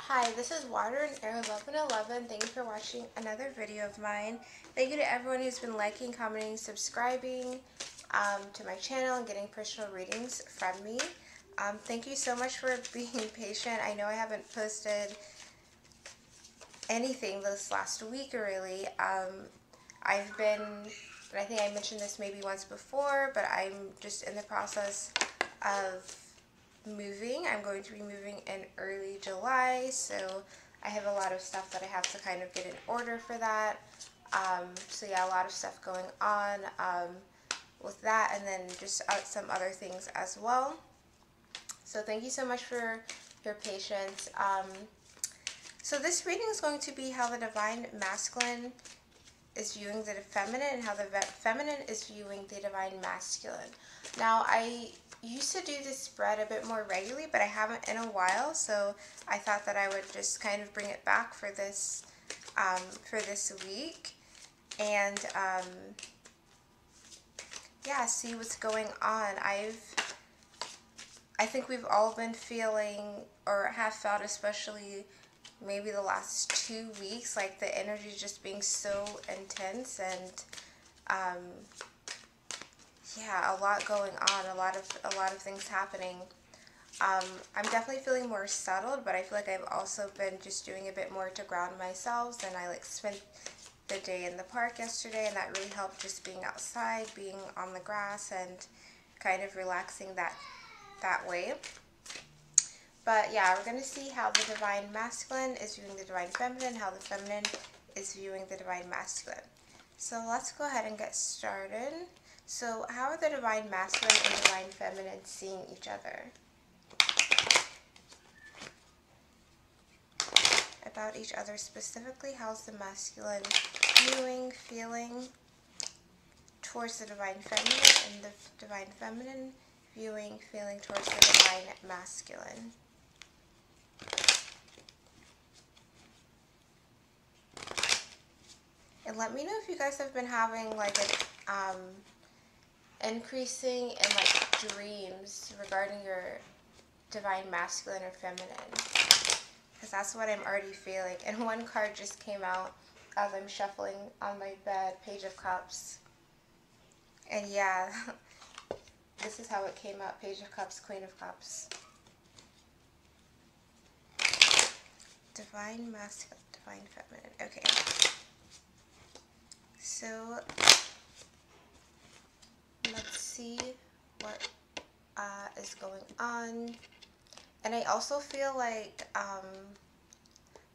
Hi, this is Water and Air 1111. Thank you for watching another video of mine. Thank you to everyone who's been liking, commenting, subscribing to my channel and getting personal readings from me. Thank you so much for being patient. I know I haven't posted anything this last week really. I've been, and I think I mentioned this maybe once before, but I'm just in the process of moving. I'm going to be moving in early July, so I have a lot of stuff that I have to kind of get in order for that. So yeah, a lot of stuff going on with that, and then just some other things as well. So thank you so much for your patience. So this reading is going to be how the Divine Masculine is viewing the feminine and how the feminine is viewing the Divine Masculine. Now, I used to do this spread a bit more regularly, but I haven't in a while, so I thought that I would just kind of bring it back for this week, and yeah, see what's going on. I think we've all been feeling, or have felt, especially maybe the last 2 weeks, like the energy just being so intense, and yeah, a lot going on, a lot of things happening. I'm definitely feeling more settled, but I feel like I've also been just doing a bit more to ground myself, and I spent the day in the park yesterday, and that really helped, just being outside, being on the grass, and kind of relaxing that way. But yeah, we're going to see how the Divine Masculine is viewing the Divine Feminine, how the Feminine is viewing the Divine Masculine. So let's go ahead and get started. So how are the Divine Masculine and Divine Feminine seeing each other? About each other specifically, how's the Masculine viewing, feeling towards the Divine Feminine, and the Divine Feminine viewing, feeling towards the Divine Masculine? And let me know if you guys have been having like an increasing in like dreams regarding your Divine Masculine or Feminine, because that's what I'm already feeling. And one card just came out as I'm shuffling on my bed, Page of Cups. And yeah, this is how it came out, Page of Cups, Queen of Cups. Divine Masculine, Divine Feminine. Okay. So let's see what is going on. And I also feel like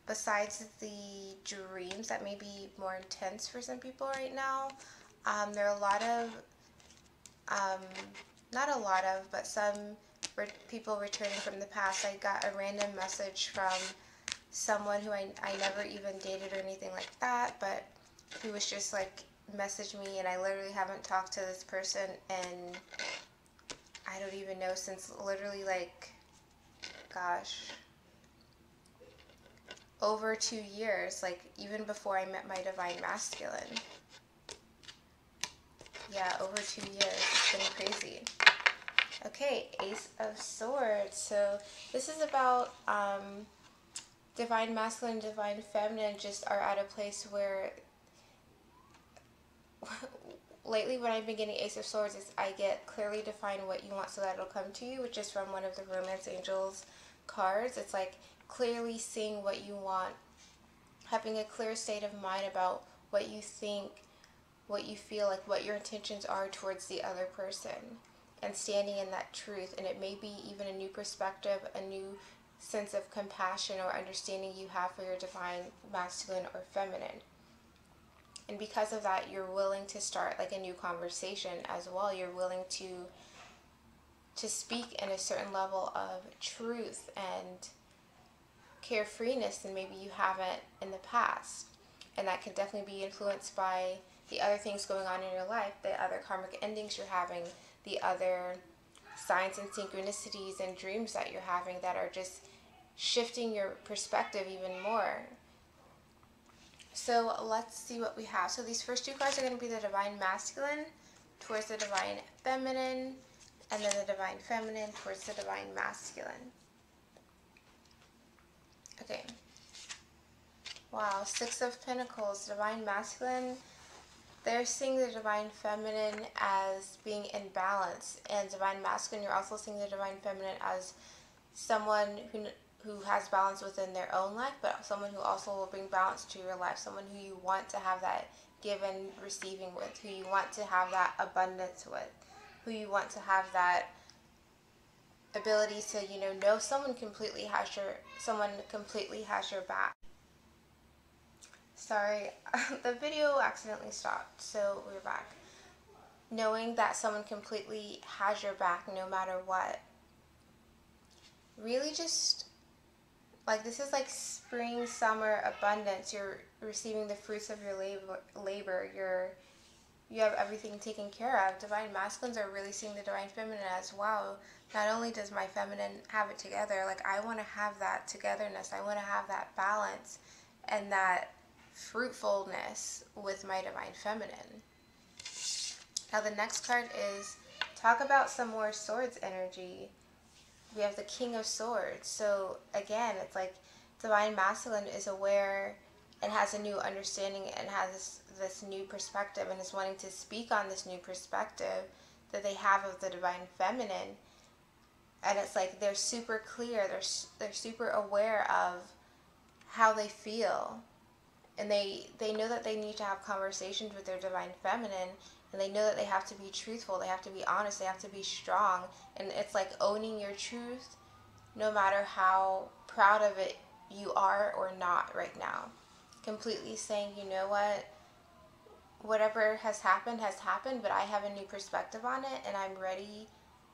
besides the dreams that may be more intense for some people right now, there are a lot of, not a lot of, but some people returning from the past. I got a random message from someone who I never even dated or anything like that, but who was just like messaged me, and I literally haven't talked to this person in, I don't even know, since literally like, gosh, over 2 years, like even before I met my Divine Masculine. Yeah, over 2 years. It's been crazy. Okay, Ace of Swords. So this is about Divine Masculine, Divine Feminine just are at a place where lately when I've been getting Ace of Swords, I get clearly define what you want so that it'll come to you, which is from one of the Romance Angels cards. It's like clearly seeing what you want, having a clear state of mind about what you think, what you feel, like what your intentions are towards the other person, and standing in that truth. And it may be even a new perspective, a new sense of compassion or understanding you have for your Divine Masculine or Feminine. And because of that, you're willing to start like a new conversation as well. You're willing to speak in a certain level of truth and carefreeness than maybe you haven't in the past. And that can definitely be influenced by the other things going on in your life, the other karmic endings you're having, the other signs and synchronicities and dreams that you're having that are just shifting your perspective even more. So let's see what we have. So these first two cards are going to be the Divine Masculine towards the Divine Feminine, and then the Divine Feminine towards the Divine Masculine. Okay. Wow, Six of Pentacles, Divine Masculine. They're seeing the Divine Feminine as being in balance. And Divine Masculine, you're also seeing the Divine Feminine as someone who has balance within their own life, but someone who also will bring balance to your life. Someone who you want to have that give and receiving with, who you want to have that abundance with, who you want to have that ability to, know someone completely has your back. Sorry, the video accidentally stopped, so we're back. Knowing that someone completely has your back no matter what. Really just, like, this is like spring, summer abundance. You're receiving the fruits of your labor. You have everything taken care of. Divine Masculines are really seeing the Divine Feminine as, wow, not only does my feminine have it together, like, I want to have that togetherness. I want to have that balance and that fruitfulness with my Divine Feminine. Now the next card is, talk about some more Swords energy. We have the King of Swords. So again, it's like Divine Masculine is aware and has a new understanding and has this new perspective and is wanting to speak on this new perspective that they have of the Divine Feminine. And it's like they're super clear, they're super aware of how they feel. And they know that they need to have conversations with their Divine Feminine, and they know that they have to be truthful, they have to be honest, they have to be strong. And it's like owning your truth no matter how proud of it you are or not right now. Completely saying, you know what, whatever has happened, but I have a new perspective on it, and I'm ready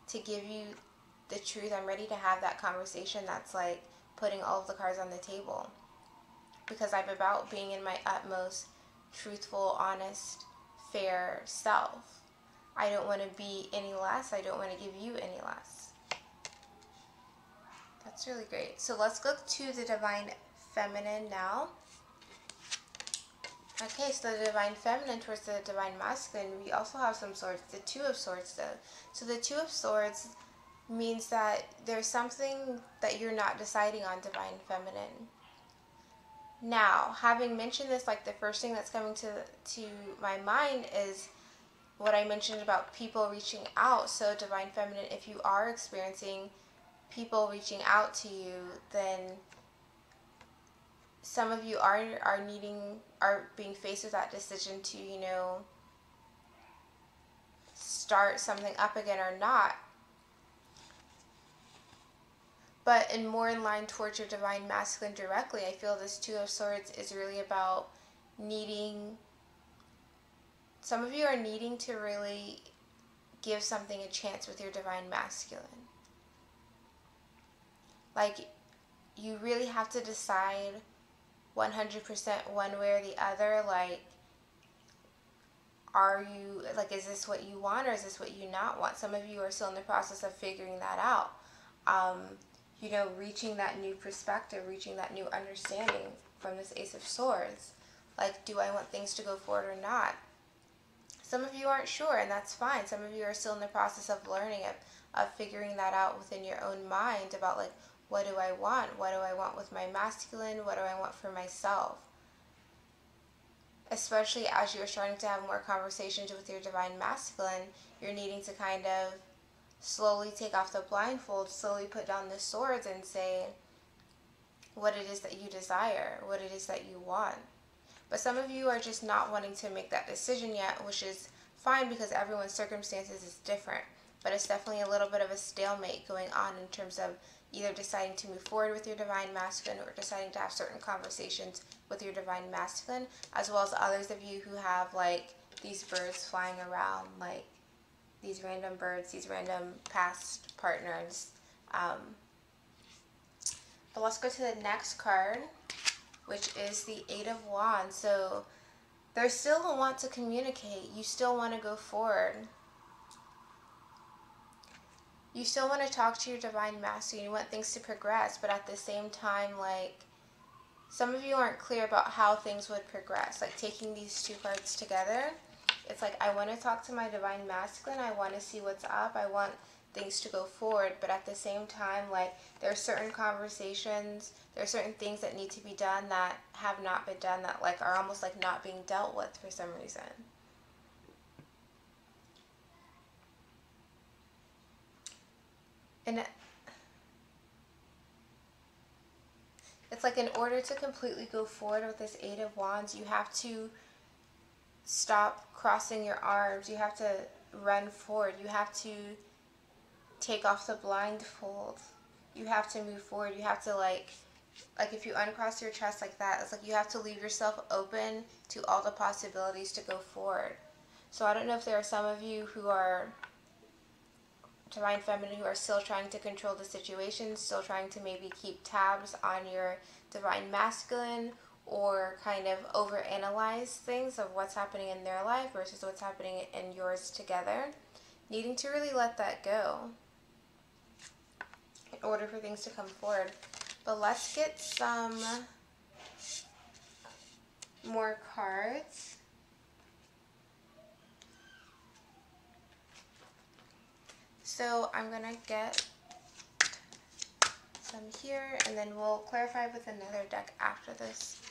to give you the truth. I'm ready to have that conversation that's like putting all of the cards on the table. Because I'm about being in my utmost truthful, honest, fair self. I don't want to be any less. I don't want to give you any less. That's really great. So let's go to the Divine Feminine now. Okay, so the Divine Feminine towards the Divine Masculine, we also have some swords. The Two of Swords, though. So the Two of Swords means that there's something that you're not deciding on, Divine Feminine. Now, having mentioned this, like, the first thing that's coming to my mind is what I mentioned about people reaching out. So Divine Feminine, if you are experiencing people reaching out to you, then some of you are being faced with that decision to, start something up again or not. But more in line towards your Divine Masculine directly, I feel this Two of Swords is really about some of you are needing to really give something a chance with your Divine Masculine. Like, you really have to decide 100% one way or the other. Like, is this what you want or is this what you not want? Some of you are still in the process of figuring that out. Reaching that new perspective, reaching that new understanding from this Ace of Swords. Like, do I want things to go forward or not? Some of you aren't sure, and that's fine. Some of you are still in the process of learning, of figuring that out within your own mind about, like, what do I want? What do I want with my masculine? What do I want for myself? Especially as you're starting to have more conversations with your Divine Masculine, you're needing to kind of slowly take off the blindfold, slowly put down the swords and say what it is that you desire, what it is that you want. But some of you are just not wanting to make that decision yet, which is fine because everyone's circumstances is different. But it's definitely a little bit of a stalemate going on in terms of either deciding to move forward with your Divine Masculine or deciding to have certain conversations with your Divine Masculine, as well as others of you who have, like, these birds flying around, like these random birds, these random past partners. But let's go to the next card, which is the Eight of Wands. So there's still a want to communicate. You still want to go forward. You still want to talk to your Divine Masculine. You want things to progress, but at the same time, like, some of you aren't clear about how things would progress. Like, taking these two cards together, it's like, I want to talk to my Divine Masculine. I want to see what's up. I want things to go forward, but at the same time, like, there are certain conversations, there are certain things that need to be done that have not been done, that like are almost like not being dealt with for some reason. And it's like, in order to completely go forward with this Eight of Wands, you have to stop crossing your arms. You have to run forward. You have to take off the blindfold. You have to move forward. You have to like if you uncross your chest like that, it's like you have to leave yourself open to all the possibilities to go forward. So I don't know if there are some of you who are Divine Feminine who are still trying to control the situation, still trying to maybe keep tabs on your Divine Masculine, or kind of overanalyze things of what's happening in their life versus what's happening in yours together. Needing to really let that go in order for things to come forward. But let's get some more cards. So I'm going to get some here, and then we'll clarify with another deck after this.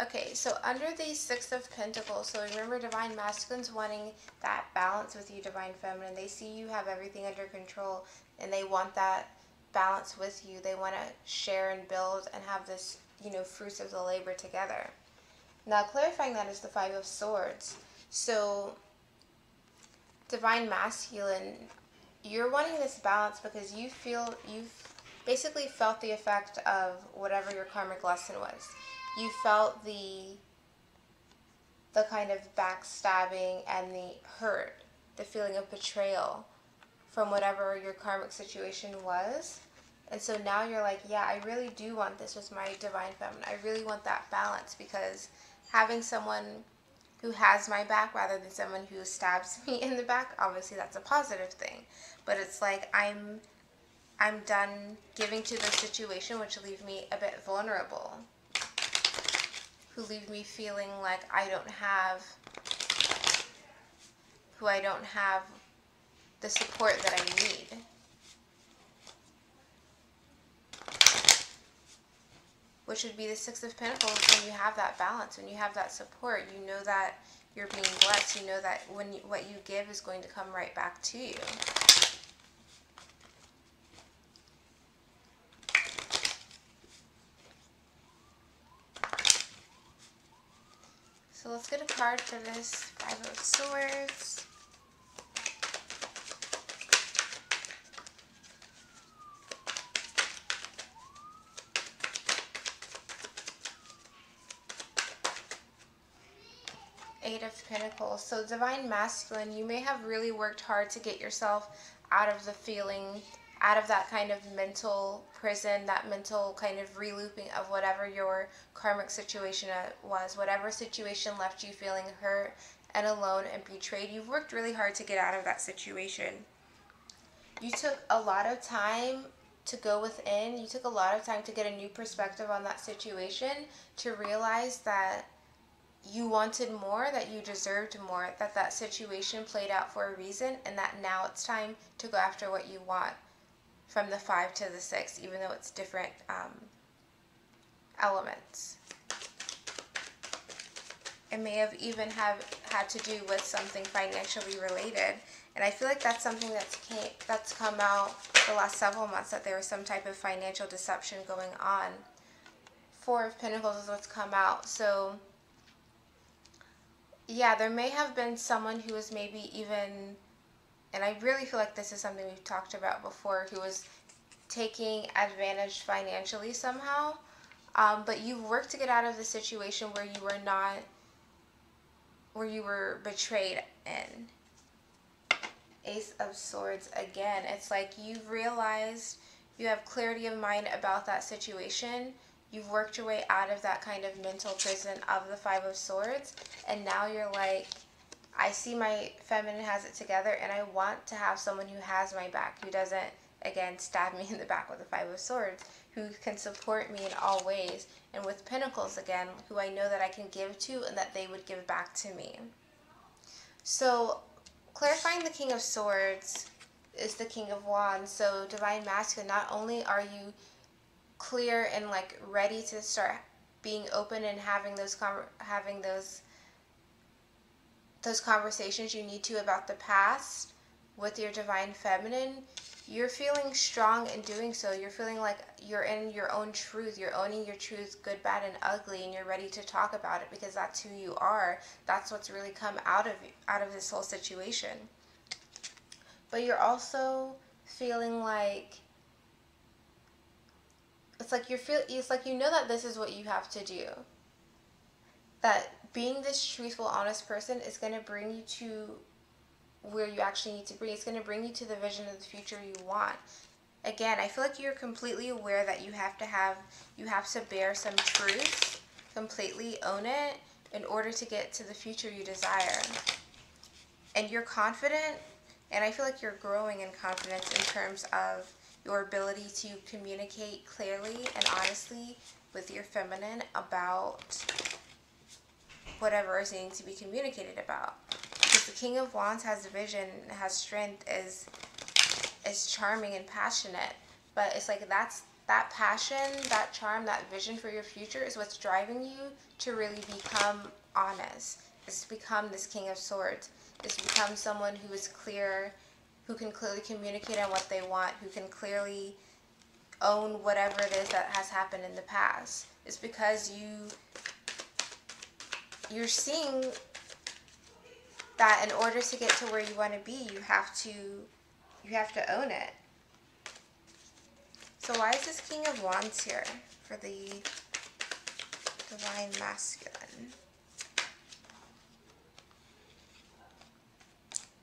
Okay, so under the Six of Pentacles, so remember, Divine Masculine's wanting that balance with you, Divine Feminine. They see you have everything under control, and they want that balance with you. They want to share and build and have this, fruits of the labor together. Now, clarifying that is the Five of Swords. So, Divine Masculine, you're wanting this balance because you've basically felt the effect of whatever your karmic lesson was. You felt the kind of backstabbing and the hurt, the feeling of betrayal from whatever your karmic situation was. And so now you're like, yeah, I really do want this with my Divine Feminine. I really want that balance, because having someone who has my back rather than someone who stabs me in the back, obviously that's a positive thing. But it's like I'm done giving to the situation, which leave me a bit vulnerable, who leave me feeling like I don't have the support that I need. Which would be the Six of Pentacles. When you have that balance, when you have that support, you know that you're being blessed. You know that what you give is going to come right back to you. So let's get a card for this Five of Swords. Eight of Pentacles. So Divine Masculine, you may have really worked hard to get yourself out of the feeling, out of that kind of mental prison, that mental kind of relooping of whatever your karmic situation was, whatever situation left you feeling hurt and alone and betrayed. You've worked really hard to get out of that situation. You took a lot of time to go within. You took a lot of time to get a new perspective on that situation, to realize that you wanted more, that you deserved more, that that situation played out for a reason, and that now it's time to go after what you want, from the 5 to the 6, even though it's different elements. It may have even had to do with something financially related, and I feel like that's something that's come out the last several months, that there was some type of financial deception going on. Four of Pentacles is what's come out. So yeah, there may have been someone who was maybe even, and I really feel like this is something we've talked about before, who was taking advantage financially somehow. But you worked to get out of the situation where you were betrayed in. Ace of Swords again. It's like you've realized, you have clarity of mind about that situation. You've worked your way out of that kind of mental prison of the Five of Swords, and now you're like, I see my feminine has it together, and I want to have someone who has my back, who doesn't, again, stab me in the back with the Five of Swords, who can support me in all ways, and with Pentacles again, who I know that I can give to and that they would give back to me. So, clarifying the King of Swords, is the King of Wands. So Divine Masculine, not only are you clear and like ready to start being open and having those conversations you need to about the past with your Divine Feminine, you're feeling strong in doing so. You're feeling like you're in your own truth. You're owning your truth, good, bad, and ugly, and you're ready to talk about it because that's who you are. That's what's really come out of this whole situation. But you're also feeling like it's like you know that this is what you have to do. That being this truthful, honest person is going to bring you to where you actually need to be. It's going to bring you to the vision of the future you want. Again, I feel like you're completely aware that you have to bear some truth, completely own it in order to get to the future you desire. And you're confident, and I feel like you're growing in confidence in terms of your ability to communicate clearly and honestly with your feminine about whatever is needing to be communicated about. Because the King of Wands has vision, has strength, is charming and passionate. But it's like that passion, that charm, that vision for your future is what's driving you to really become honest. Is to become this King of Swords. Is to become someone who is clear, who can clearly communicate on what they want, who can clearly own whatever it is that has happened in the past. It's because you're seeing that in order to get to where you want to be, you have to own it. So why is this King of Wands here for the Divine Masculine?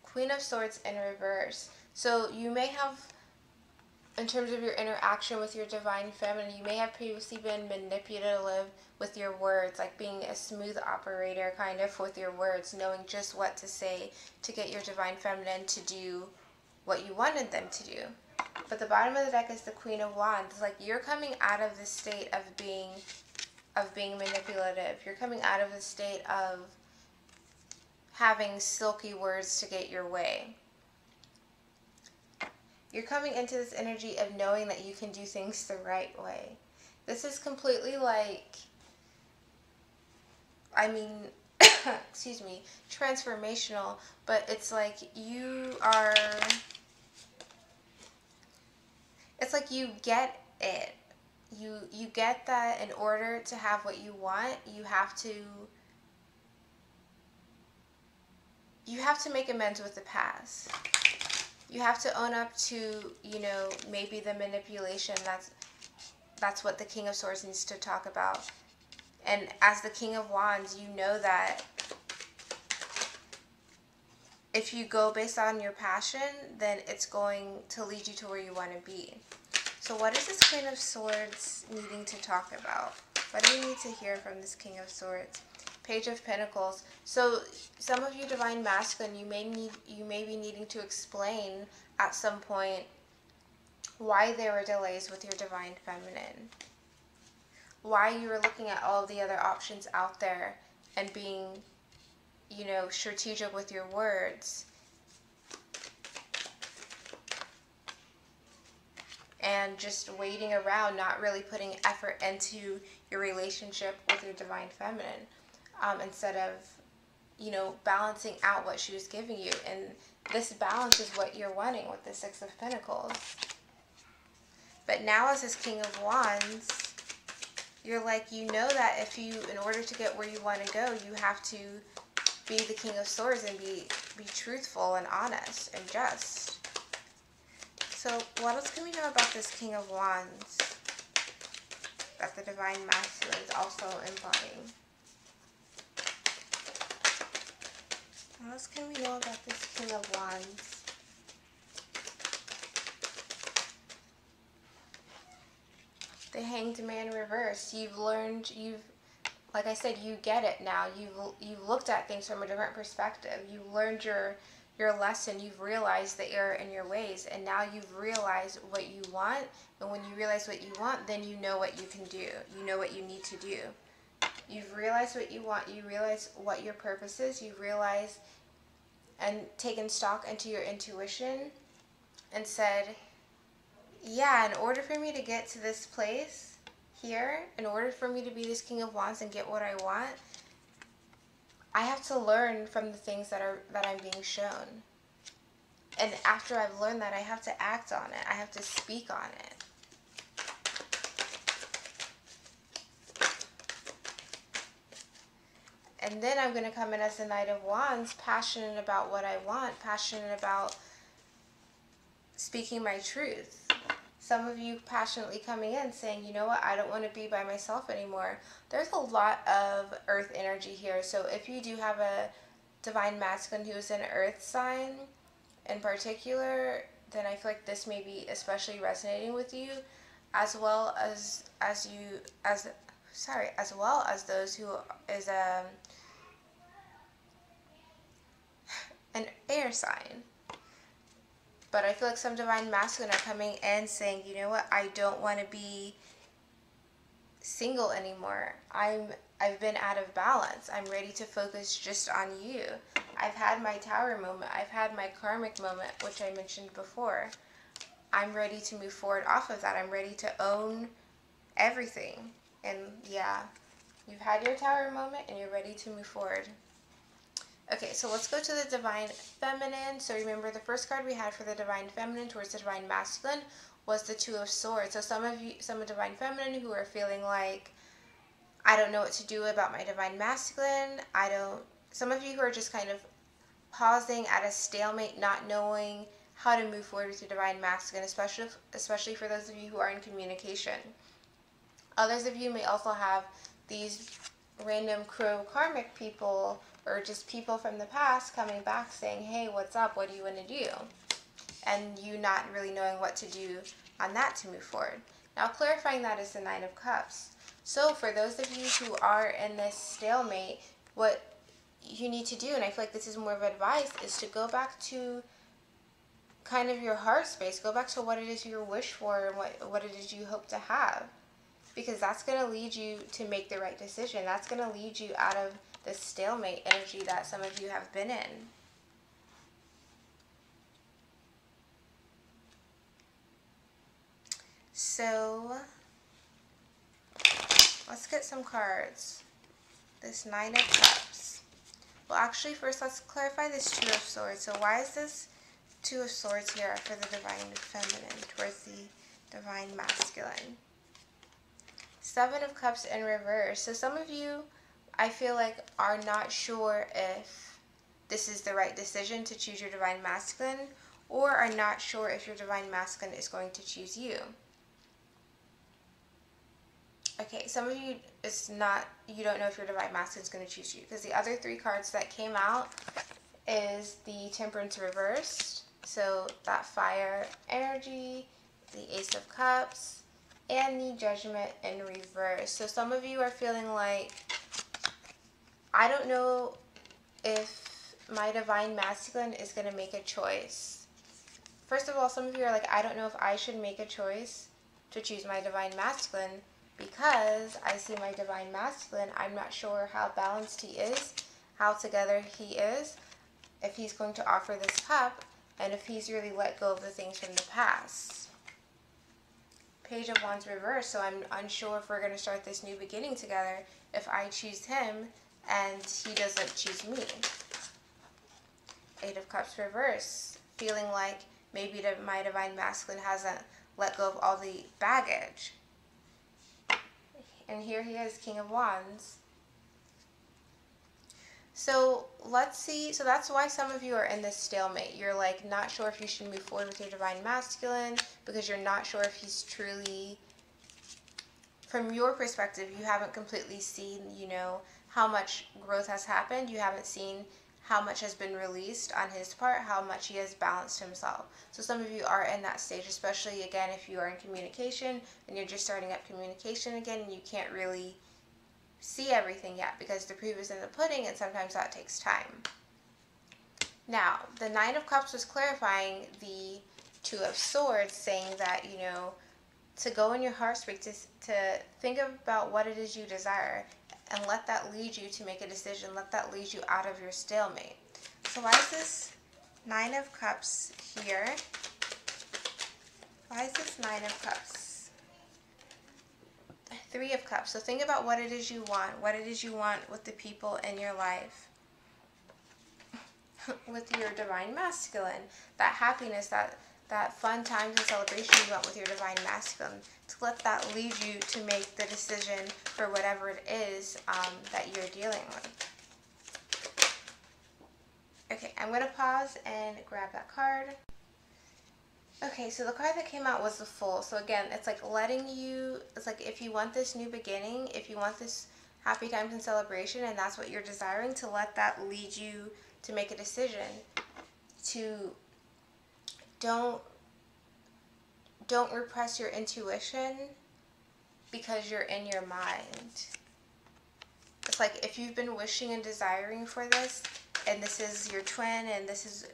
Queen of Swords in reverse. So you may have, in terms of your interaction with your Divine Feminine, you may have previously been manipulative with your words, like being a smooth operator kind of with your words, knowing just what to say to get your Divine Feminine to do what you wanted them to do. But the bottom of the deck is the Queen of Wands. It's like you're coming out of the state of being manipulative. You're coming out of the state of having silky words to get your way. You're coming into this energy of knowing that you can do things the right way. This is completely like, excuse me, transformational, but it's like it's like you get it. You get that in order to have what you want, you have to make amends with the past. You have to own up to, maybe the manipulation. That's what the King of Swords needs to talk about. And as the King of Wands, you know that if you go based on your passion, then it's going to lead you to where you want to be. So what is this Queen of Swords needing to talk about? What do you need to hear from this King of Swords? Page of Pentacles. So some of you Divine Masculine, you may be needing to explain at some point why there were delays with your Divine Feminine. Why you were looking at all the other options out there and being, strategic with your words. And just waiting around, not really putting effort into your relationship with your Divine Feminine. Instead of, balancing out what she was giving you. And this balance is what you're wanting with the Six of Pentacles. But now as this King of Wands, you're like, that in order to get where you want to go, you have to be the King of Swords and be truthful and honest and just. So what else can we know about this King of Wands that the Divine Masculine is also embodying? What else can we know about this King of Wands? The Hanged Man reversed. Like I said, you get it now. You've looked at things from a different perspective. You've learned your lesson. You've realized the error in your ways, and now you've realized what you want. And when you realize what you want, then you know what you can do. You know what you need to do. You've realized what you want. You realize what your purpose is. You've realized and taken stock into your intuition and said, yeah, in order for me to get to this place here, in order for me to be this King of Wands and get what I want, I have to learn from the things that I'm being shown. And after I've learned that, I have to act on it. I have to speak on it. And then I'm going to come in as the Knight of Wands, passionate about what I want, passionate about speaking my truth. Some of you passionately coming in saying, you know what, I don't want to be by myself anymore. There's a lot of earth energy here. So if you do have a divine masculine who is an earth sign in particular, then I feel like this may be especially resonating with you, as well as those who is an air sign. But I feel like some divine masculine are coming in saying, you know what, I don't want to be single anymore. I've been out of balance. I'm ready to focus just on you. I've had my tower moment. I've had my karmic moment, which I mentioned before. I'm ready to move forward off of that. I'm ready to own everything. And yeah, you've had your tower moment and you're ready to move forward. Okay, so let's go to the Divine Feminine. So remember, the first card we had for the Divine Feminine towards the Divine Masculine was the Two of Swords. So some of Divine Feminine who are feeling like, I don't know what to do about my Divine Masculine. Some of you who are just kind of pausing at a stalemate, not knowing how to move forward with your Divine Masculine, especially for those of you who are in communication. Others of you may also have these random crow karmic people or just people from the past coming back saying, hey, what's up? What do you want to do? And you not really knowing what to do on that to move forward. Now, clarifying that is the Nine of Cups. So for those of you who are in this stalemate, what you need to do, and I feel like this is more of advice, is to go back to kind of your heart space. Go back to what it is you wish for and what it is you hope to have. Because that's going to lead you to make the right decision. That's going to lead you out of the stalemate energy that some of you have been in. So, let's get some cards. This Nine of Cups. Well, actually, first let's clarify this Two of Swords. So why is this Two of Swords here for the Divine Feminine towards the Divine Masculine? Seven of Cups in reverse. So some of you, I feel like, are not sure if this is the right decision to choose your Divine Masculine, or are not sure if your Divine Masculine is going to choose you. Okay, some of you, you don't know if your Divine Masculine is going to choose you, because the other three cards that came out is the Temperance reversed, so that fire energy, the Ace of Cups, and the Judgment in reverse. So some of you are feeling like, I don't know if my Divine Masculine is going to make a choice. First of all, some of you are like, I don't know if I should make a choice to choose my Divine Masculine, because I see my Divine Masculine, I'm not sure how balanced he is, how together he is, if he's going to offer this cup, and if he's really let go of the things from the past. Page of Wands reversed, so I'm unsure if we're going to start this new beginning together if I choose him and he doesn't choose me. Eight of Cups reversed, feeling like maybe my Divine Masculine hasn't let go of all the baggage. And here he is, King of Wands. So let's see, so that's why some of you are in this stalemate. You're like not sure if you should move forward with your Divine Masculine because you're not sure if he's truly, from your perspective, you haven't completely seen, how much growth has happened. You haven't seen how much has been released on his part, how much he has balanced himself. So some of you are in that stage, especially again if you are in communication and you're just starting up communication again and you can't really see everything yet because the proof is in the pudding and sometimes that takes time. Now, the Nine of Cups was clarifying the Two of Swords, saying that, to go in your heart space, to think about what it is you desire and let that lead you to make a decision. Let that lead you out of your stalemate. So why is this Nine of Cups here Why is this Nine of Cups? Three of Cups. So think about what it is you want. What it is you want with the people in your life. With your Divine Masculine. That happiness, that fun times and celebration you want with your Divine Masculine. To let that lead you to make the decision for whatever it is that you're dealing with. Okay, I'm going to pause and grab that card. Okay, so the card that came out was the Fool. So again, it's like letting you, it's like if you want this new beginning, if you want this happy times and celebration, and that's what you're desiring, to let that lead you to make a decision. To don't repress your intuition because you're in your mind. It's like if you've been wishing and desiring for this, and this is your twin, and this is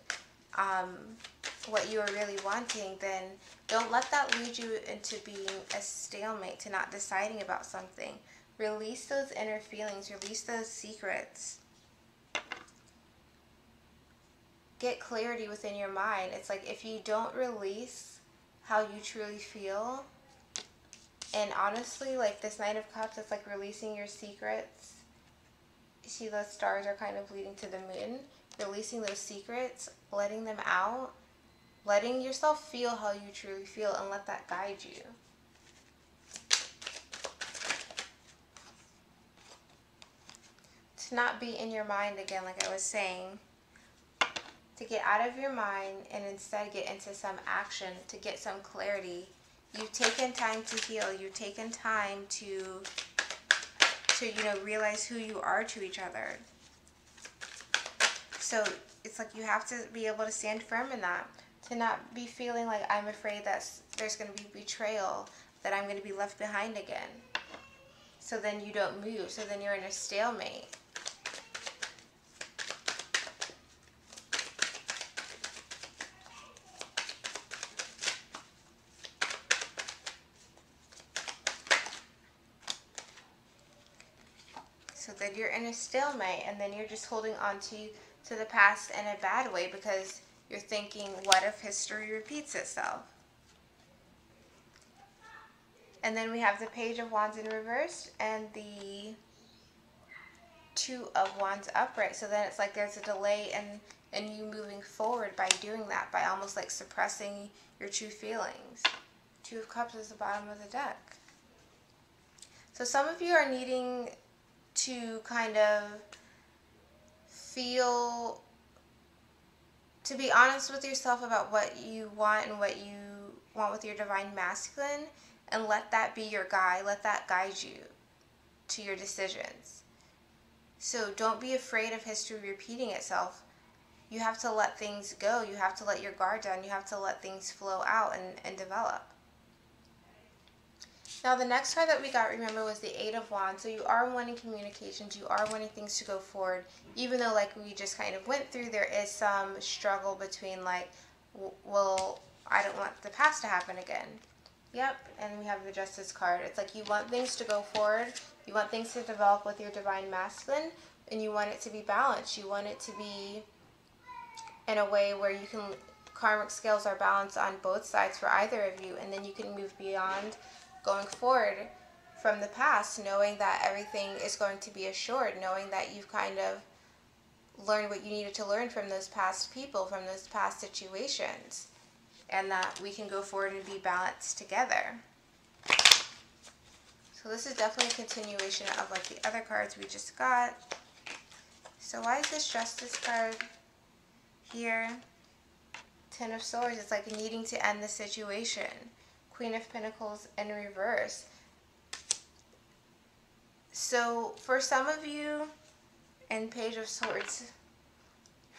what you are really wanting, then don't let that lead you into being a stalemate, to not deciding about something. Release those inner feelings, release those secrets. Get clarity within your mind. It's like if you don't release how you truly feel, and honestly, like this Knight of Cups, it's like releasing your secrets. You see those stars are kind of leading to the moon. Releasing those secrets, letting them out, letting yourself feel how you truly feel, and let that guide you. To not be in your mind again, like I was saying. To get out of your mind and instead get into some action, to get some clarity. You've taken time to heal. You've taken time to realize who you are to each other. So it's like you have to be able to stand firm in that. To not be feeling like I'm afraid that there's going to be betrayal, that I'm going to be left behind again. So then you don't move. So then you're in a stalemate. So then you're in a stalemate, and then you're just holding on to the past in a bad way because you're thinking, what if history repeats itself? And then we have the Page of Wands in reverse and the Two of Wands upright. So then it's like there's a delay in you moving forward by doing that, by almost like suppressing your true feelings. Two of Cups is the bottom of the deck. So some of you are needing to kind of feel, to be honest with yourself about what you want and what you want with your Divine Masculine, and let that be your guide. Let that guide you to your decisions. So don't be afraid of history repeating itself. You have to let things go. You have to let your guard down. You have to let things flow out and develop. Now the next card that we got, remember, was the Eight of Wands. So you are wanting communications, you are wanting things to go forward, even though like we just kind of went through, there is some struggle between like, well, I don't want the past to happen again. Yep, and we have the Justice card. It's like you want things to go forward, you want things to develop with your Divine Masculine, and you want it to be balanced. You want it to be in a way where you can, karmic scales are balanced on both sides for either of you, and then you can move beyond going forward from the past, knowing that everything is going to be assured, knowing that you've kind of learned what you needed to learn from those past people, from those past situations, and that we can go forward and be balanced together. So this is definitely a continuation of like the other cards we just got. So why is this Justice card here? Ten of Swords. It's like needing to end the situation. Queen of Pentacles in reverse. So for some of you, and Page of Swords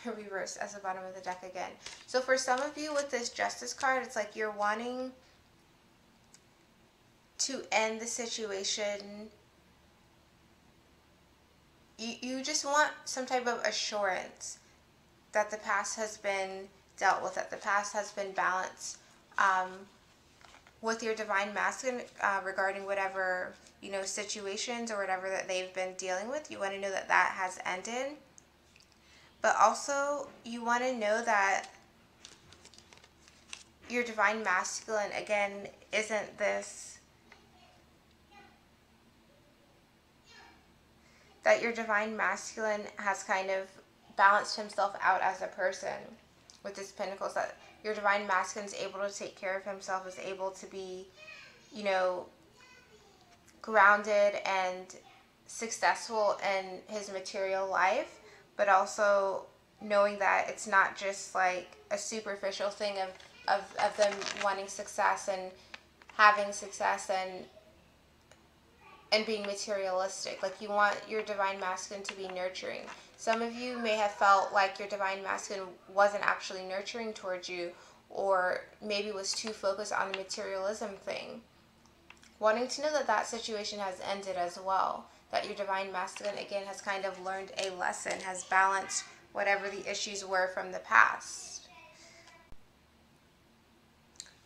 reversed as the bottom of the deck again. So for some of you with this Justice card, it's like you're wanting to end the situation. You just want some type of assurance that the past has been dealt with, that the past has been balanced. With your Divine Masculine, regarding whatever, situations or whatever that they've been dealing with, you want to know that that has ended. But also, you want to know that your divine masculine, again, isn't this, that your divine masculine has kind of balanced himself out as a person with his pentacles, that your divine masculine is able to take care of himself, is able to be, you know, grounded and successful in his material life, but also knowing that it's not just like a superficial thing of them wanting success and having success and being materialistic. Like, you want your divine masculine to be nurturing. Some of you may have felt like your divine masculine wasn't actually nurturing towards you, or maybe was too focused on the materialism thing. Wanting to know that that situation has ended as well. That your divine masculine, again, has kind of learned a lesson, has balanced whatever the issues were from the past.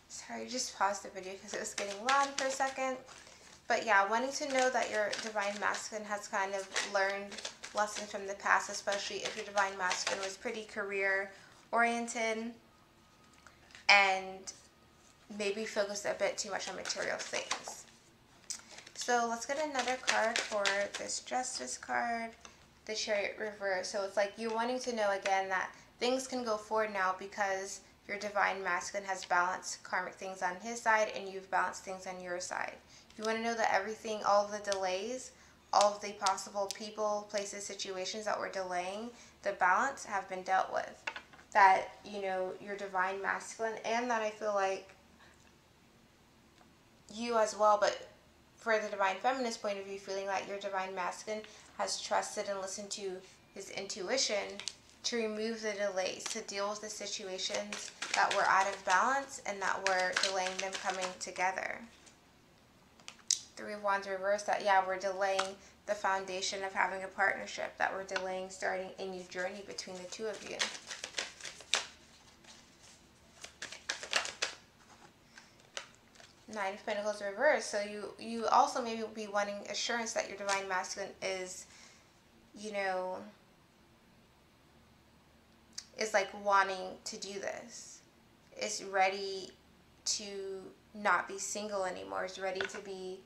Sorry, just paused the video because it was getting loud for a second. But yeah, wanting to know that your divine masculine has kind of learned lessons from the past, especially if your divine masculine was pretty career oriented and maybe focused a bit too much on material things. So let's get another card for this Justice card, the Chariot reverse. So it's like you're wanting to know again that things can go forward now because your divine masculine has balanced karmic things on his side and you've balanced things on your side. You want to know that everything, all of the delays, all of the possible people, places, situations that were delaying the balance have been dealt with. That, you know, your divine masculine, and that I feel like you as well, but for the divine feminist point of view, feeling that your divine masculine has trusted and listened to his intuition to remove the delays, to deal with the situations that were out of balance and that were delaying them coming together. Three of Wands reversed, that, yeah, we're delaying the foundation of having a partnership, that we're delaying starting a new journey between the two of you. Nine of Pentacles reversed. So you also maybe will be wanting assurance that your divine masculine is, you know, is like wanting to do this. Is ready to not be single anymore. Is ready to be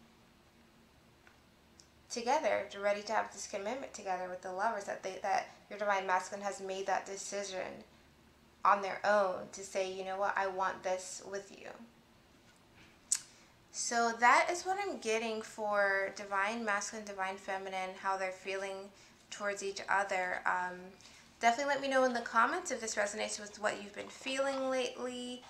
together. Ready to have this commitment together with the Lovers. That your divine masculine has made that decision on their own to say, you know what, I want this with you. So that is what I'm getting for divine masculine, divine feminine, how they're feeling towards each other. Definitely let me know in the comments if this resonates with what you've been feeling lately.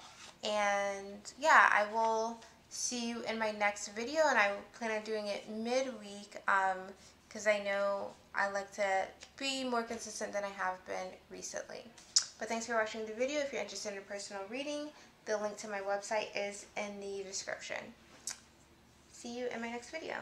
And yeah, I will see you in my next video, and I plan on doing it midweek because I know I like to be more consistent than I have been recently. But thanks for watching the video. If you're interested in a personal reading, the link to my website is in the description. See you in my next video.